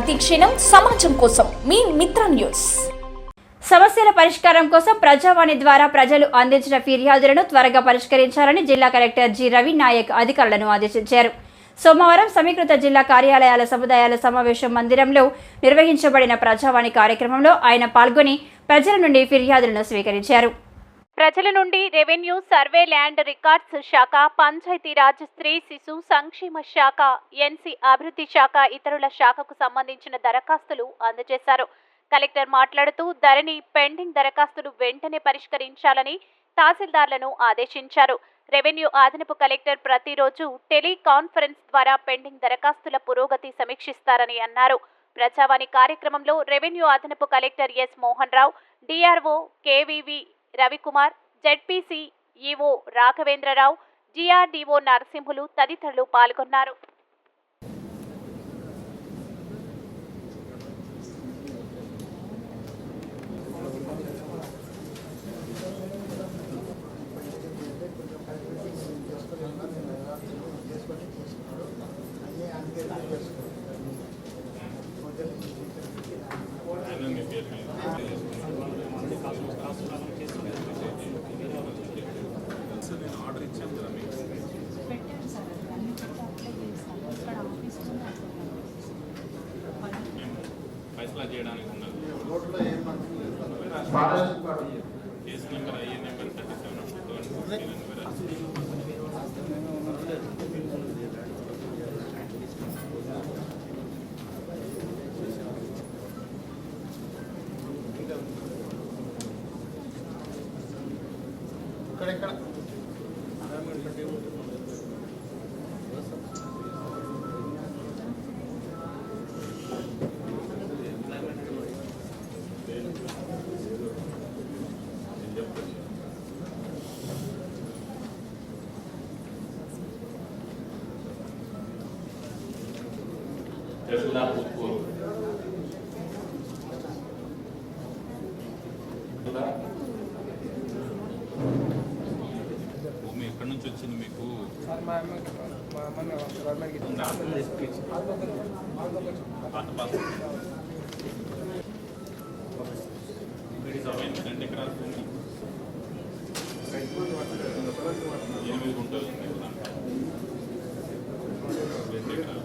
ప్రతిక్షణం సమాజం కోసం మీ మిత్ర న్యూస్. సమస్యల పరిష్కారం కోసం ప్రజావాణి ద్వారా ప్రజలు అందించిన ఫిర్యాదులను త్వరగా పరిష్కరించాలని జిల్లా కలెక్టర్ జి రవి నాయక్ అధికారులను ఆదేశించారు. సోమవారం సమీకృత జిల్లా కార్యాలయాల సముదాయాల సమావేశం మందిరంలో నిర్వహించబడిన ప్రజావాణి కార్యక్రమంలో ఆయన పాల్గొని ప్రజల నుండి ఫిర్యాదులను స్వీకరించారు. ప్రజల నుండి రెవెన్యూ, సర్వే, ల్యాండ్ రికార్డ్స్ శాఖ, పంచాయతీరాజ్, స్త్రీ శిశు సంక్షేమ శాఖ, ఎన్సీ అభివృద్ధి శాఖ, ఇతరుల శాఖకు సంబంధించిన దరఖాస్తులు అందజేశారు. కలెక్టర్ మాట్లాడుతూ ధరణి పెండింగ్ దరఖాస్తులు వెంటనే పరిష్కరించాలని తహసీల్దార్లను ఆదేశించారు. రెవెన్యూ అదనపు కలెక్టర్ ప్రతిరోజు టెలికాన్ఫరెన్స్ ద్వారా పెండింగ్ దరఖాస్తుల పురోగతి సమీక్షిస్తారని అన్నారు. ప్రజావాణి కార్యక్రమంలో రెవెన్యూ అదనపు collector S Mohan Rao, DRO KVV Ravikumar, ZPC EO Raghavendrarao, GRDO Narasimhulu తదితరులు పాల్గొన్నారు. ఫైసలా చేయడానికి ఉన్నది. కేసు నెంబర్ ఐఏ నెంబర్ 37 ఇక్కడ భూమి ఎక్కడి నుంచి వచ్చింది మీకు? పాత పాస్ 2 ఎకరాల భూమి 8 గుంటలు ఉంది. 2 ఎకరాలు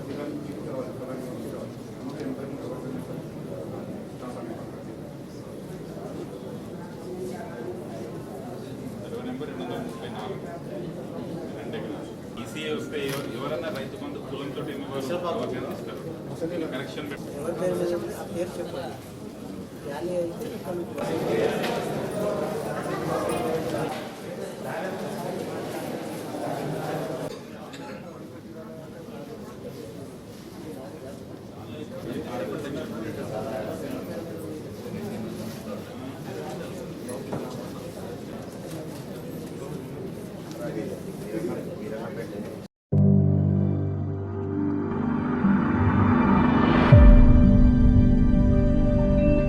ఈసీఏ వస్తే ఎవరన్నా రైతు బంధు కులంతో కరెక్షన్